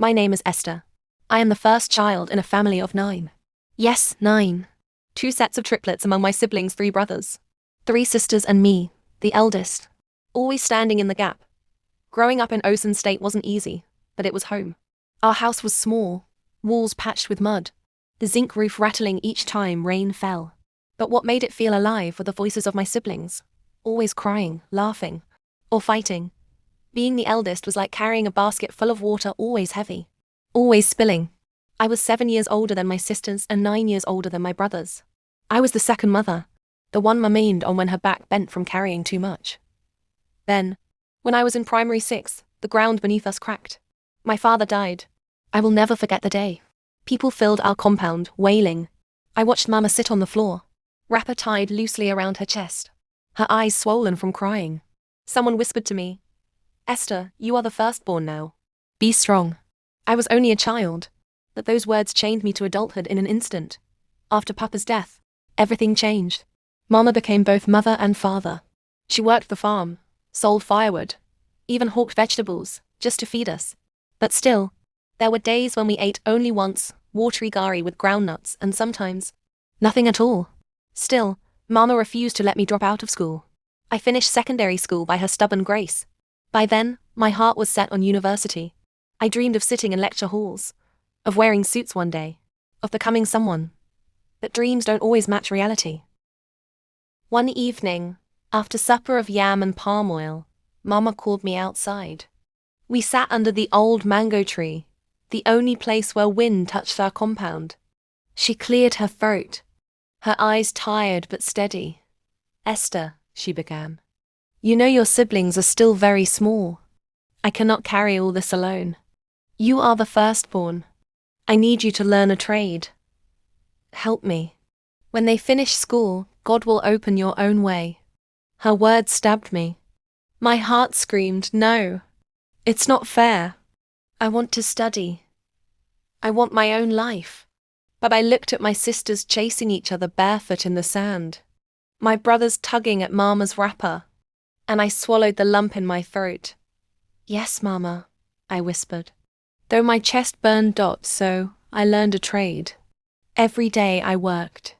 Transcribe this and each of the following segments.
My name is Esther. I am the first child in a family of 9. Yes, 9. 2 sets of triplets among my siblings, 3 brothers. 3 sisters and me, the eldest. Always standing in the gap. Growing up in Osun State wasn't easy, but it was home. Our house was small, walls patched with mud, the zinc roof rattling each time rain fell. But what made it feel alive were the voices of my siblings, always crying, laughing, or fighting. Being the eldest was like carrying a basket full of water, always heavy, always spilling. I was 7 years older than my sisters and 9 years older than my brothers. I was the second mother, the one mum leaned on when her back bent from carrying too much. Then, when I was in primary 6, the ground beneath us cracked. My father died. I will never forget the day. People filled our compound, wailing. I watched Mama sit on the floor, wrapper tied loosely around her chest, her eyes swollen from crying. Someone whispered to me, "Esther, you are the firstborn now. Be strong." I was only a child, but those words chained me to adulthood in an instant. After Papa's death, everything changed. Mama became both mother and father. She worked the farm, sold firewood, even hawked vegetables, just to feed us. But still, there were days when we ate only once, watery gari with groundnuts, and sometimes nothing at all. Still, Mama refused to let me drop out of school. I finished secondary school by her stubborn grace. By then, my heart was set on university. I dreamed of sitting in lecture halls, of wearing suits one day, of becoming someone. But dreams don't always match reality. One evening, after supper of yam and palm oil, Mama called me outside. We sat under the old mango tree, the only place where wind touched our compound. She cleared her throat, her eyes tired but steady. "Esther," she began, "you know your siblings are still very small. I cannot carry all this alone. You are the firstborn. I need you to learn a trade. Help me. When they finish school, God will open your own way." Her words stabbed me. My heart screamed, "No. It's not fair. I want to study. I want my own life." But I looked at my sisters chasing each other barefoot in the sand, my brothers tugging at Mama's wrapper, and I swallowed the lump in my throat. "Yes, Mama," I whispered, though my chest burned. So I learned a trade. Every day I worked.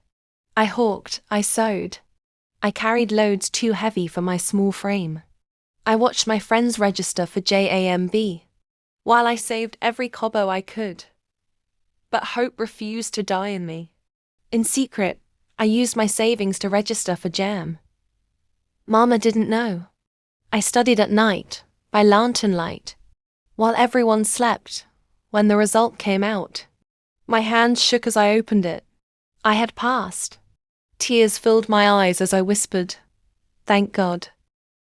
I hawked, I sewed. I carried loads too heavy for my small frame. I watched my friends register for JAMB, while I saved every kobo I could. But hope refused to die in me. In secret, I used my savings to register for JAM. Mama didn't know. I studied at night, by lantern light, while everyone slept. When the result came out, my hands shook as I opened it. I had passed. Tears filled my eyes as I whispered, "Thank God."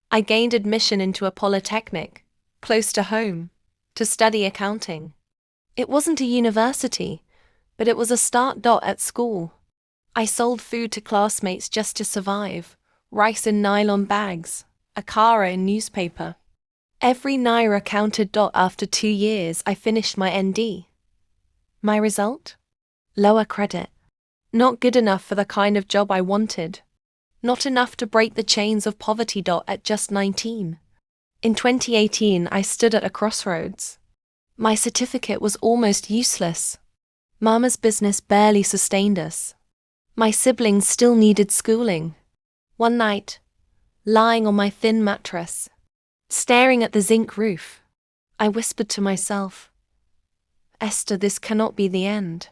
I gained admission into a polytechnic, close to home, to study accounting. It wasn't a university, but it was a start. At school, I sold food to classmates just to survive, rice in nylon bags, akara in newspaper. Every naira counted. After 2 years, I finished my ND. My result? Lower credit. Not good enough for the kind of job I wanted. Not enough to break the chains of poverty. At just 19. In 2018, I stood at a crossroads. My certificate was almost useless. Mama's business barely sustained us. My siblings still needed schooling. One night, lying on my thin mattress, staring at the zinc roof, I whispered to myself, "Esther, this cannot be the end.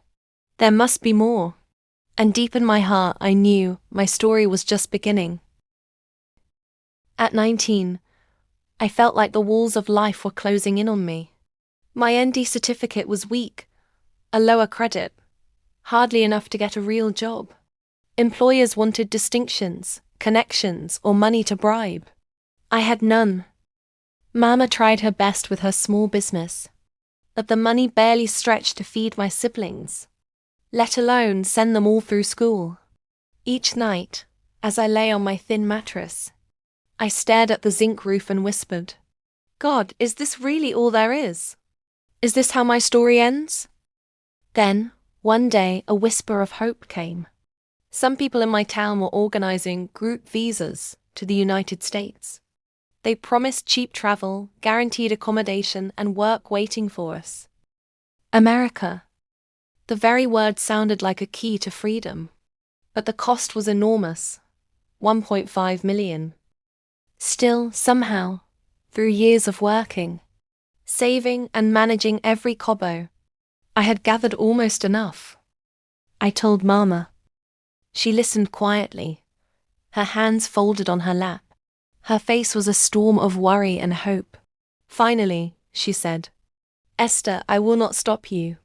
There must be more." And deep in my heart, I knew my story was just beginning. At 19, I felt like the walls of life were closing in on me. My ND certificate was weak, a lower credit, hardly enough to get a real job. Employers wanted distinctions, connections, or money to bribe. I had none. Mama tried her best with her small business, but the money barely stretched to feed my siblings, let alone send them all through school. Each night, as I lay on my thin mattress, I stared at the zinc roof and whispered, "God, is this really all there is? Is this how my story ends?" Then, one day, a whisper of hope came. Some people in my town were organizing group visas to the United States. They promised cheap travel, guaranteed accommodation, and work waiting for us. America. The very word sounded like a key to freedom. But the cost was enormous. 1.5 million. Still, somehow, through years of working, saving and managing every kobo, I had gathered almost enough. I told Mama. She listened quietly, her hands folded on her lap. Her face was a storm of worry and hope. Finally, she said, "Esther, I will not stop you.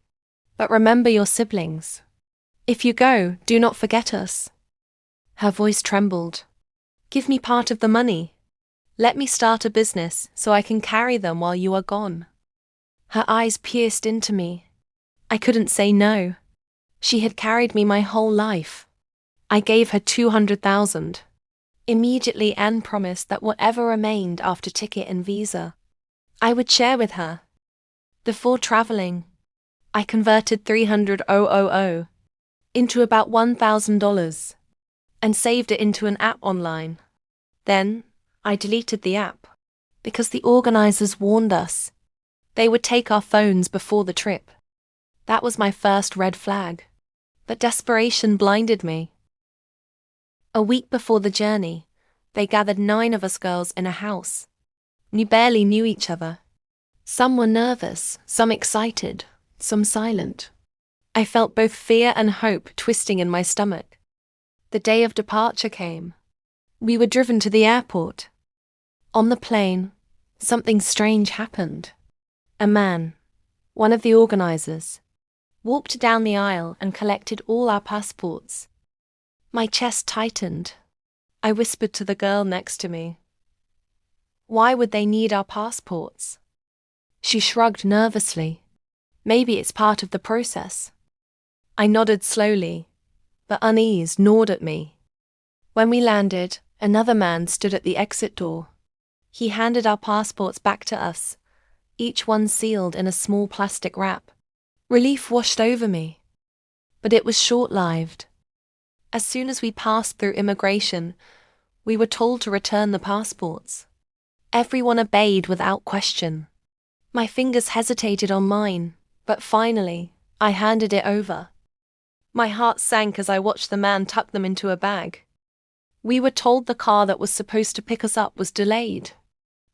But remember your siblings. If you go, do not forget us." Her voice trembled. "Give me part of the money. Let me start a business so I can carry them while you are gone." Her eyes pierced into me. I couldn't say no. She had carried me my whole life. I gave her 200,000. Immediately Anne promised that whatever remained after ticket and visa, I would share with her. Before traveling, I converted 300,000 into about $1,000 and saved it into an app online. Then, I deleted the app because the organizers warned us they would take our phones before the trip. That was my first red flag. But desperation blinded me. A week before the journey, they gathered 9 of us girls in a house. We barely knew each other. Some were nervous, some excited, some silent. I felt both fear and hope twisting in my stomach. The day of departure came. We were driven to the airport. On the plane, something strange happened. A man, one of the organizers, walked down the aisle and collected all our passports. My chest tightened. I whispered to the girl next to me, "Why would they need our passports?" She shrugged nervously. "Maybe it's part of the process." I nodded slowly, but unease gnawed at me. When we landed, another man stood at the exit door. He handed our passports back to us, each one sealed in a small plastic wrap. Relief washed over me. But it was short-lived. As soon as we passed through immigration, we were told to return the passports. Everyone obeyed without question. My fingers hesitated on mine, but finally, I handed it over. My heart sank as I watched the man tuck them into a bag. We were told the car that was supposed to pick us up was delayed.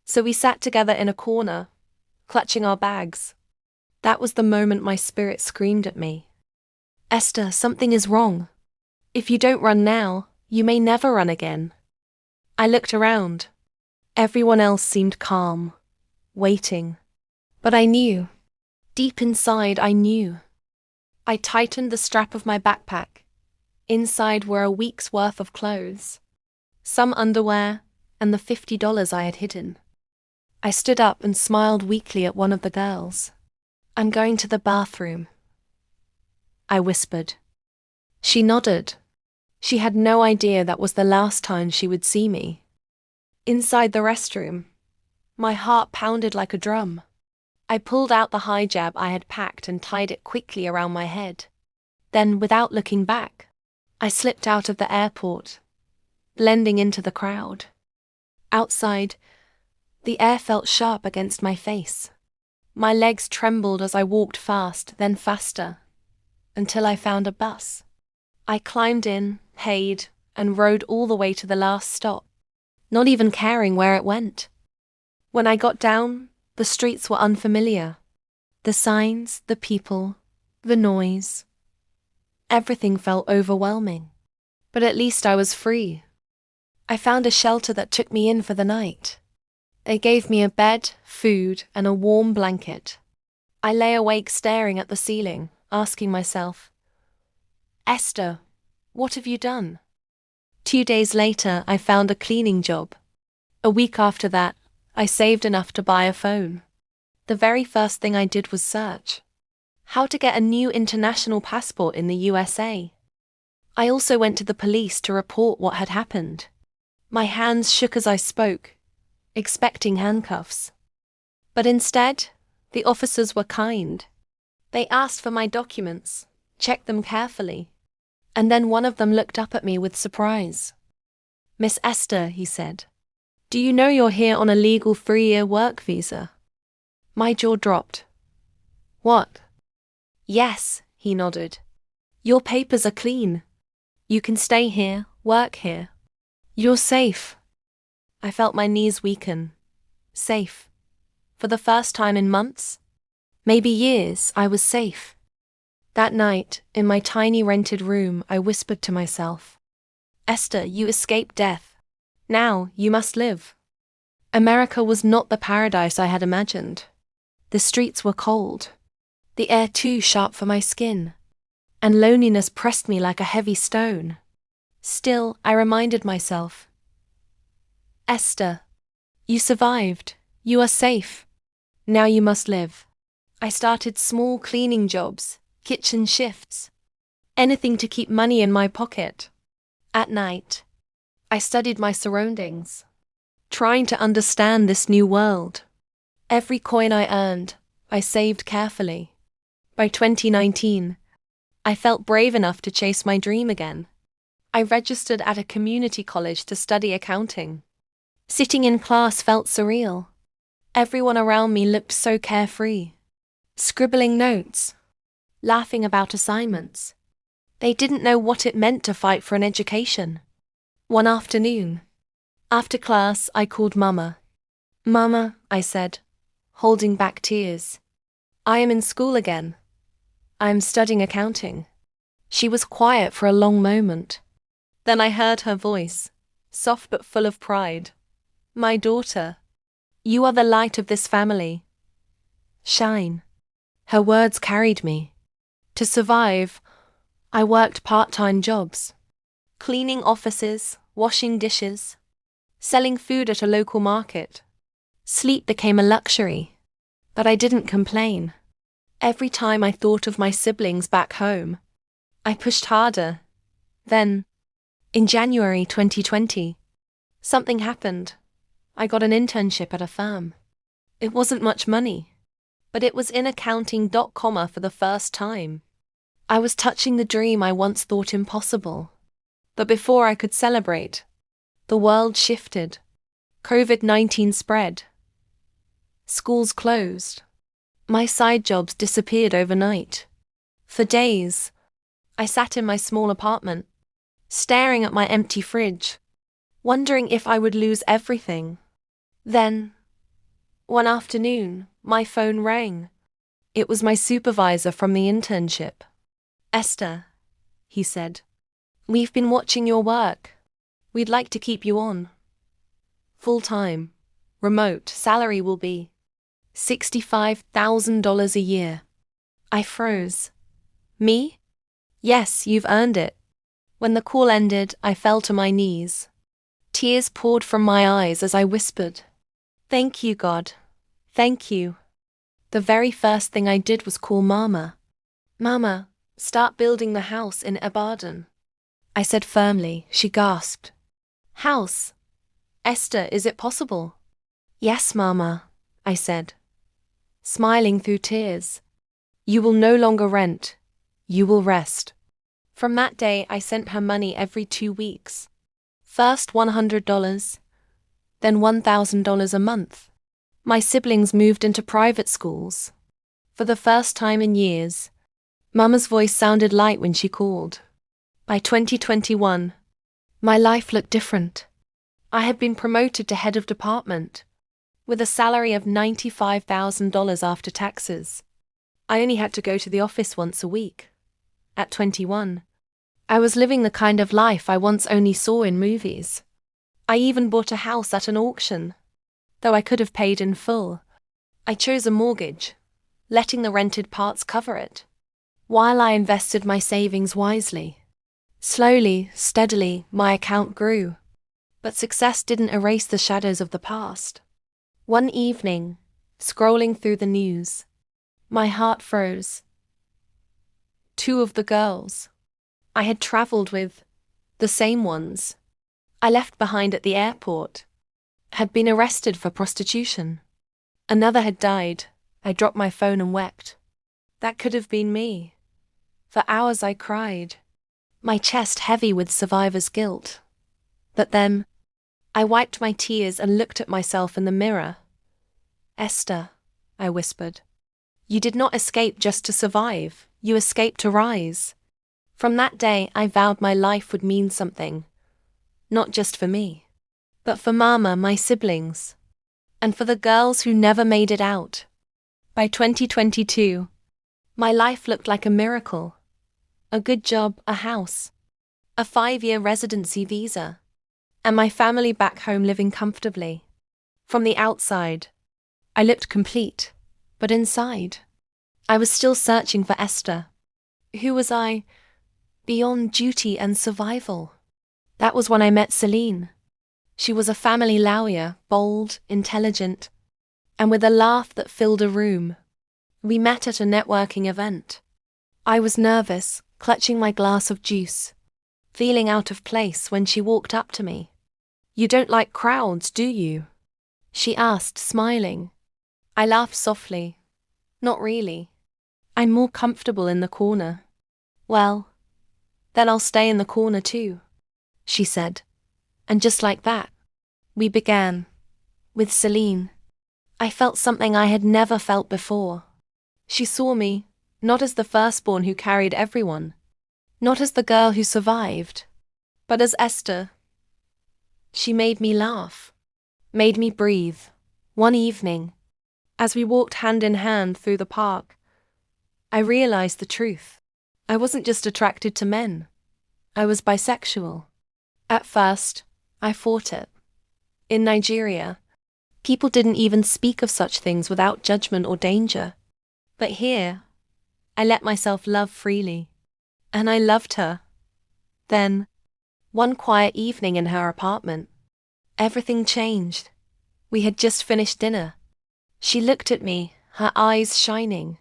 So we sat together in a corner, clutching our bags. That was the moment my spirit screamed at me. "Esther, something is wrong. If you don't run now, you may never run again." I looked around. Everyone else seemed calm, waiting. But I knew. Deep inside, I knew. I tightened the strap of my backpack. Inside were a week's worth of clothes, some underwear, and the $50 I had hidden. I stood up and smiled weakly at one of the girls. "I'm going to the bathroom," I whispered. She nodded. She had no idea that was the last time she would see me. Inside the restroom, my heart pounded like a drum. I pulled out the hijab I had packed and tied it quickly around my head. Then, without looking back, I slipped out of the airport, blending into the crowd. Outside, the air felt sharp against my face. My legs trembled as I walked fast, then faster, until I found a bus. I climbed in, paid, and rode all the way to the last stop, not even caring where it went. When I got down, the streets were unfamiliar. The signs, the people, the noise. Everything felt overwhelming. But at least I was free. I found a shelter that took me in for the night. They gave me a bed, food, and a warm blanket. I lay awake staring at the ceiling, asking myself, "Esther, what have you done?" 2 days later, I found a cleaning job. A week after that, I saved enough to buy a phone. The very first thing I did was search how to get a new international passport in the USA. I also went to the police to report what had happened. My hands shook as I spoke, expecting handcuffs. But instead, the officers were kind. They asked for my documents, checked them carefully, and then one of them looked up at me with surprise. "Miss Esther," he said, "do you know you're here on a legal 3-year work visa?" My jaw dropped. "What?" Yes, he nodded. Your papers are clean. You can stay here, work here. You're safe. I felt my knees weaken. Safe. For the first time in months, maybe years, I was safe. That night, in my tiny rented room, I whispered to myself, Esther, you escaped death. Now, you must live. America was not the paradise I had imagined. The streets were cold. The air too sharp for my skin. And loneliness pressed me like a heavy stone. Still, I reminded myself, Esther, you survived. You are safe. Now you must live. I started small cleaning jobs, kitchen shifts, anything to keep money in my pocket. At night, I studied my surroundings, trying to understand this new world. Every coin I earned, I saved carefully. By 2019, I felt brave enough to chase my dream again. I registered at a community college to study accounting. Sitting in class felt surreal. Everyone around me looked so carefree, scribbling notes, laughing about assignments. They didn't know what it meant to fight for an education. One afternoon, after class, I called Mama. Mama, I said, holding back tears. I am in school again. I am studying accounting. She was quiet for a long moment. Then I heard her voice, soft but full of pride. My daughter, you are the light of this family. Shine. Her words carried me. To survive, I worked part-time jobs, cleaning offices, washing dishes, selling food at a local market. Sleep became a luxury, but I didn't complain. Every time I thought of my siblings back home, I pushed harder. Then, in January 2020, something happened. I got an internship at a firm. It wasn't much money, but it was in accounting.com for the first time. I was touching the dream I once thought impossible. But before I could celebrate, the world shifted. COVID-19 spread. Schools closed. My side jobs disappeared overnight. For days, I sat in my small apartment, staring at my empty fridge, wondering if I would lose everything. Then, one afternoon, my phone rang. It was my supervisor from the internship. Esther, he said, we've been watching your work. We'd like to keep you on. Full-time, remote, salary will be $65,000 a year. I froze. Me? Yes, you've earned it. When the call ended, I fell to my knees. Tears poured from my eyes as I whispered, Thank you, God. Thank you. The very first thing I did was call Mama. Mama, start building the house in Ibadan. I said firmly. She gasped. House? Esther, is it possible? Yes, Mama, I said, smiling through tears. You will no longer rent. You will rest. From that day, I sent her money every 2 weeks. First $100, then $1,000 a month. My siblings moved into private schools. For the first time in years, Mama's voice sounded light when she called. By 2021, my life looked different. I had been promoted to head of department, with a salary of $95,000 after taxes. I only had to go to the office once a week. At 21, I was living the kind of life I once only saw in movies. I even bought a house at an auction. Though I could have paid in full, I chose a mortgage, letting the rented parts cover it, while I invested my savings wisely. Slowly, steadily, my account grew. But success didn't erase the shadows of the past. One evening, scrolling through the news, my heart froze. 2 of the girls I had traveled with, the same ones I left behind at the airport, had been arrested for prostitution. Another had died. I dropped my phone and wept. That could have been me. For hours I cried, my chest heavy with survivor's guilt. But then, I wiped my tears and looked at myself in the mirror. Esther, I whispered, you did not escape just to survive. You escaped to rise. From that day, I vowed my life would mean something. Not just for me, but for Mama, my siblings, and for the girls who never made it out. By 2022, my life looked like a miracle. A good job, a house, a 5-year residency visa, and my family back home living comfortably. From the outside, I looked complete, but inside, I was still searching for Esther. Who was I, beyond duty and survival? That was when I met Celine. She was a family lawyer, bold, intelligent, and with a laugh that filled a room. We met at a networking event. I was nervous, clutching my glass of juice, feeling out of place when she walked up to me. "You don't like crowds, do you?" she asked, smiling. I laughed softly. "Not really. I'm more comfortable in the corner." "Well, then I'll stay in the corner too," she said. And just like that, we began. With Celine, I felt something I had never felt before. She saw me, not as the firstborn who carried everyone, not as the girl who survived, but as Esther. She made me laugh, made me breathe. One evening, as we walked hand in hand through the park, I realized the truth. I wasn't just attracted to men. I was bisexual. At first, I fought it. In Nigeria, people didn't even speak of such things without judgment or danger. But here, I let myself love freely. And I loved her. Then, one quiet evening in her apartment, everything changed. We had just finished dinner. She looked at me, her eyes shining,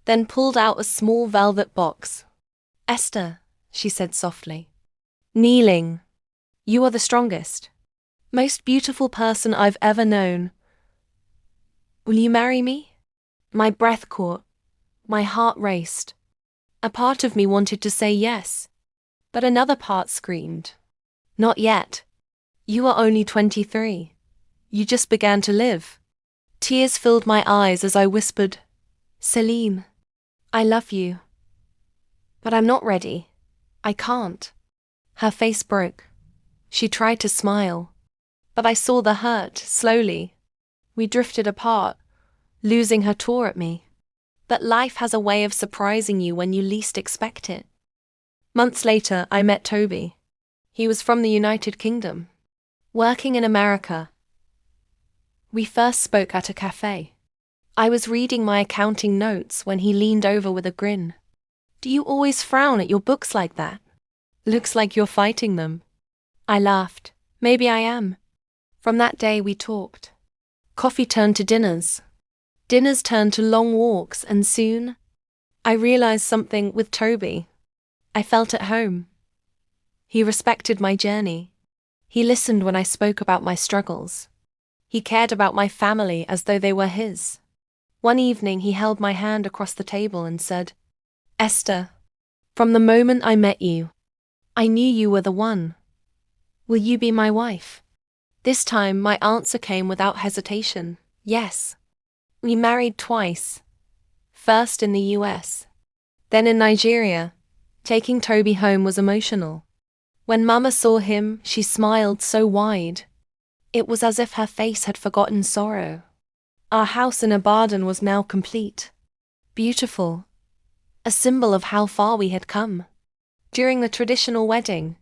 then pulled out a small velvet box. "Esther," she said softly, kneeling, "you are the strongest, most beautiful person I've ever known. Will you marry me?" My breath caught. My heart raced. A part of me wanted to say yes, but another part screamed, "Not yet. You are only 23. You just began to live." Tears filled my eyes as I whispered, "Celine, I love you. But I'm not ready. I can't." Her face broke. She tried to smile, but I saw the hurt slowly. We drifted apart, losing her tore at me. But life has a way of surprising you when you least expect it. Months later, I met Toby. He was from the United Kingdom, working in America. We first spoke at a cafe. I was reading my accounting notes when he leaned over with a grin. "Do you always frown at your books like that? Looks like you're fighting them." I laughed. "Maybe I am." From that day we talked. Coffee turned to dinners. Dinners turned to long walks, and soon, I realized something with Toby. I felt at home. He respected my journey. He listened when I spoke about my struggles. He cared about my family as though they were his. One evening he held my hand across the table and said, "Esther, from the moment I met you, I knew you were the one. Will you be my wife?" This time my answer came without hesitation, yes. We married twice, first in the US, then in Nigeria. Taking Toby home was emotional. When Mama saw him, she smiled so wide. It was as if her face had forgotten sorrow. Our house in Ibadan was now complete. Beautiful. A symbol of how far we had come. During the traditional wedding,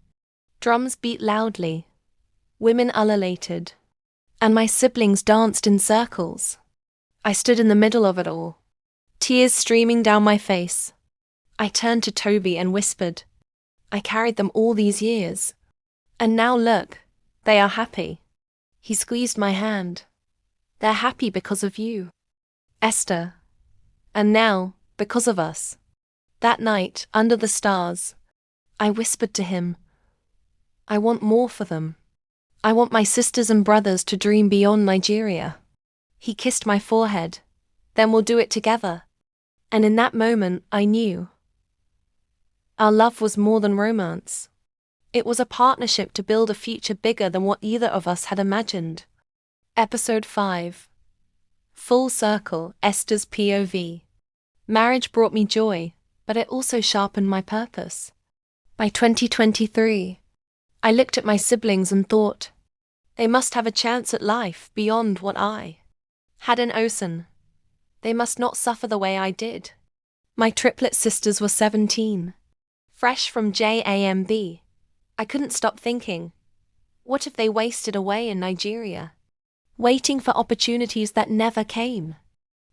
drums beat loudly, women ululated, and my siblings danced in circles. I stood in the middle of it all, tears streaming down my face. I turned to Toby and whispered, "I carried them all these years. And now look, they are happy." He squeezed my hand. "They're happy because of you, Esther. And now, because of us." That night, under the stars, I whispered to him, "I want more for them. I want my sisters and brothers to dream beyond Nigeria." He kissed my forehead. "Then we'll do it together." And in that moment, I knew. Our love was more than romance. It was a partnership to build a future bigger than what either of us had imagined. Episode 5. Full Circle, Esther's POV. Marriage brought me joy, but it also sharpened my purpose. By 2023, I looked at my siblings and thought, they must have a chance at life beyond what I had in Osen. They must not suffer the way I did. My triplet sisters were 17. Fresh from JAMB, I couldn't stop thinking, what if they wasted away in Nigeria, waiting for opportunities that never came?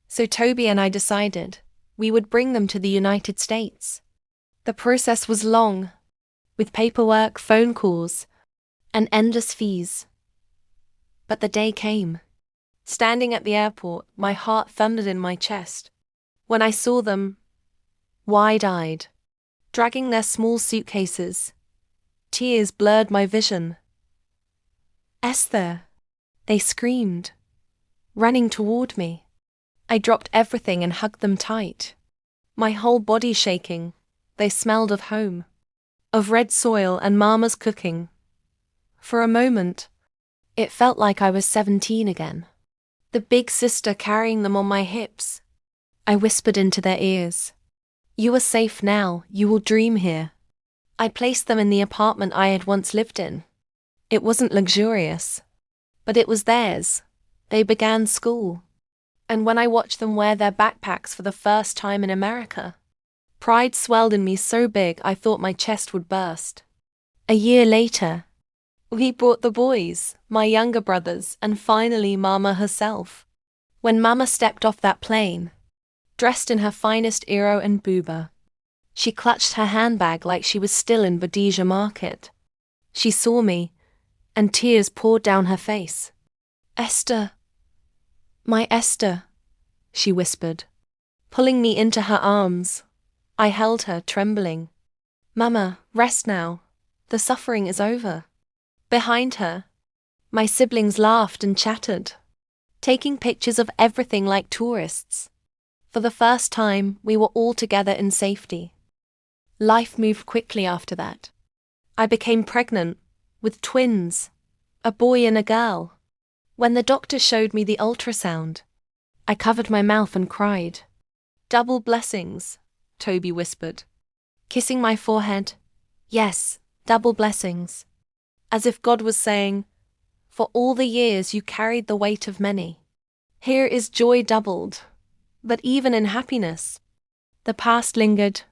So Toby and I decided we would bring them to the United States. The process was long, with paperwork, phone calls, and endless fees. But the day came. Standing at the airport, my heart thundered in my chest when I saw them, wide-eyed, dragging their small suitcases. Tears blurred my vision. "Esther!" they screamed, running toward me. I dropped everything and hugged them tight, my whole body shaking. They smelled of home, of red soil and Mama's cooking. For a moment, it felt like I was 17 again. The big sister carrying them on my hips. I whispered into their ears, "You are safe now, you will dream here." I placed them in the apartment I had once lived in. It wasn't luxurious, but it was theirs. They began school. And when I watched them wear their backpacks for the first time in America, pride swelled in me so big I thought my chest would burst. A year later, we brought the boys, my younger brothers, and finally Mama herself. When Mama stepped off that plane, dressed in her finest Iro and Buba, she clutched her handbag like she was still in Bodija Market. She saw me, and tears poured down her face. "Esther, my Esther," she whispered, pulling me into her arms. I held her, trembling. "Mama, rest now. The suffering is over." Behind her, my siblings laughed and chattered, taking pictures of everything like tourists. For the first time, we were all together in safety. Life moved quickly after that. I became pregnant, with twins, a boy and a girl. When the doctor showed me the ultrasound, I covered my mouth and cried. "Double blessings," Toby whispered, kissing my forehead. "Yes, double blessings." As if God was saying, "For all the years you carried the weight of many, here is joy doubled." But even in happiness, the past lingered.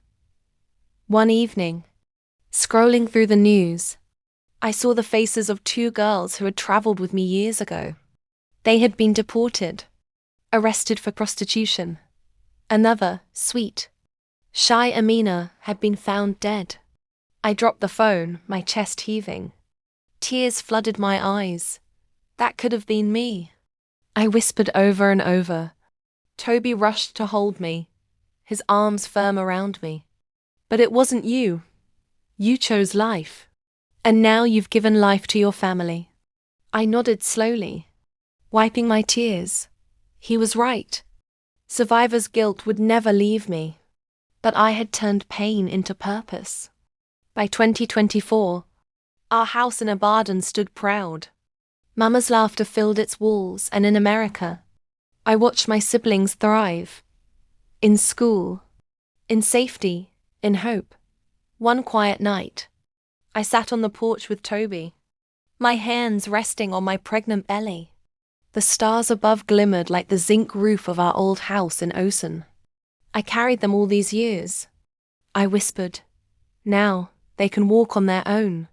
One evening, scrolling through the news, I saw the faces of two girls who had traveled with me years ago. They had been deported, arrested for prostitution. Another, sweet, shy Amina, had been found dead. I dropped the phone, my chest heaving. Tears flooded my eyes. That could have been me. I whispered over and over. Toby rushed to hold me, his arms firm around me. "But it wasn't you. You chose life. And now you've given life to your family." I nodded slowly, wiping my tears. He was right. Survivor's guilt would never leave me. But I had turned pain into purpose. By 2024, our house in Ibadan stood proud. Mama's laughter filled its walls, and in America, I watched my siblings thrive. In school, in safety, in hope. One quiet night, I sat on the porch with Toby, my hands resting on my pregnant belly. The stars above glimmered like the zinc roof of our old house in Osen. I carried them all these years. I whispered, "Now they can walk on their own."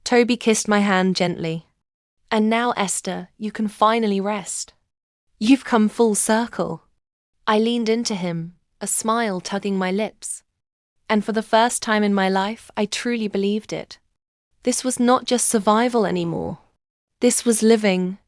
Toby kissed my hand gently. "And now, Esther, you can finally rest. You've come full circle." I leaned into him, a smile tugging my lips. And for the first time in my life, I truly believed it. This was not just survival anymore. This was living,